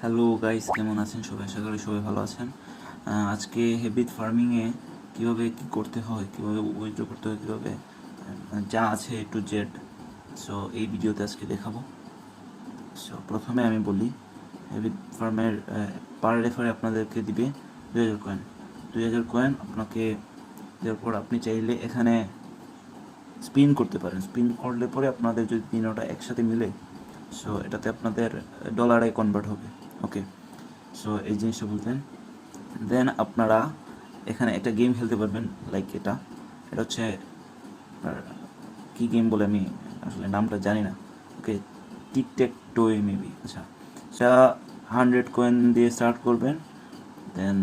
Hello guys, কেমন আছেন সবাই? আশা করি সবাই ভালো আছেন। আজকে হেবিট ফার্মিংয়ে কীভাবে কী করতে হয়, কীভাবে উইথড্র করতে হয়, কীভাবে যা আছে এ টু জেড, সো এই ভিডিওতে আজকে দেখাবো। সো প্রথমে আমি বলি, হেবিট ফার্মের পার রেফারে আপনাদেরকে দিবে 2000 কয়েন। 2000 কয়েন আপনাকে দেওয়ার পর আপনি চাইলে এখানে স্পিন করতে পারেন। স্পিন করলে পরে আপনাদের যদি তিনটা একসাথে মিলে, সো এটাতে আপনাদের ডলারে কনভার্ট হবে। ওকে, সো এই জিনিসটা বুঝলেন। দেন আপনারা এখানে একটা গেম খেলতে পারবেন, লাইক এটা হচ্ছে কী গেম বলে আমি আসলে নামটা জানি না। ওকে, টিকটেক টোয়ে মেবি। আচ্ছা, সেটা 100 কয়েন দিয়ে স্টার্ট করবেন। দেন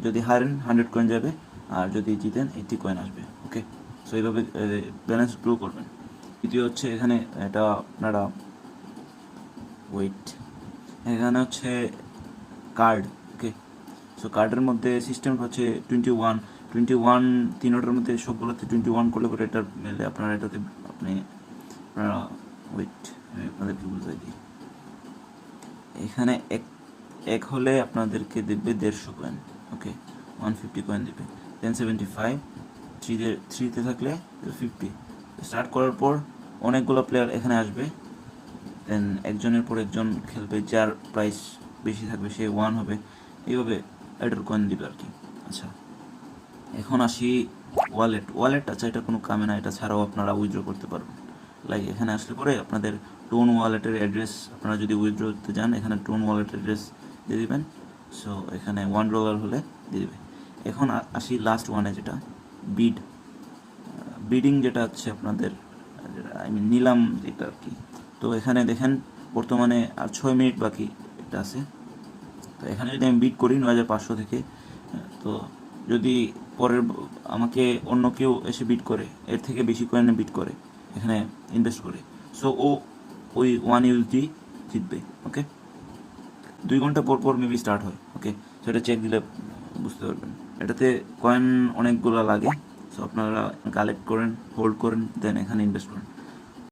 যদি হারেন 100 কয়েন যাবে, আর যদি জিতেন 80 কয়েন আসবে। ওকে, সো এইভাবে ব্যালেন্স গ্রো করবেন। দ্বিতীয় হচ্ছে এখানে এটা আপনারা এখানে হচ্ছে কার্ড। ওকে, সো কার্ডের মধ্যে সিস্টেম হচ্ছে 21 তিনোটার মধ্যে সবগুলোতে 21 করলে পরে এটা মেলে আপনারা এটাতে আপনারা আমি আপনাদেরকে বুঝাই দিই। এখানে এক হলে আপনাদেরকে দেবে 150 কয়েন। ওকে, 150 কয়েন দেবে। দেন 75, থ্রিতে থাকলে 50। স্টার্ট করার পর অনেকগুলো প্লেয়ার এখানে আসবে। দেন একজনের পর একজন খেলবে, যার প্রাইস বেশি থাকবে সে 1 হবে। এইভাবে এটার কয়েন দিবে আর কি। আচ্ছা, এখন আসি ওয়ালেট। আচ্ছা, এটা কোনো কামে না, এটা ছাড়াও আপনারা উইথড্র করতে পারবেন। লাইক এখানে আসলে পরে আপনাদের টোন ওয়ালেটের অ্যাড্রেস, আপনারা যদি উইথড্র করতে যান এখানে টোন ওয়ালেটের অ্যাড্রেস দিয়ে দেবেন। সো এখানে $1 হলে দিয়ে দেবে। এখন আসি লাস্ট ওয়ানে, যেটা বিডিং, যেটা হচ্ছে আপনাদের নিলাম যেটা আর কি। তো এখানে দেখেন বর্তমানে আর 6 মিনিট বাকি এটা আছে। তো এখানে যদি আমি বিড করি 9500 থেকে, তো যদি পরের আমাকে অন্য কেউ এসে বিড করে, এর থেকে বেশি কয়েনে বিড করে, এখানে ইনভেস্ট করে, সো ওই 1 USD জিতবে। ওকে, 2 ঘন্টা পর পর মেবি স্টার্ট হয়। ওকে, সো এটা চেক দিলে বুঝতে পারবেন। এটাতে কয়েন অনেকগুলো লাগে, সো আপনারা কালেক্ট করেন, হোল্ড করেন, দেন এখানে ইনভেস্ট করেন।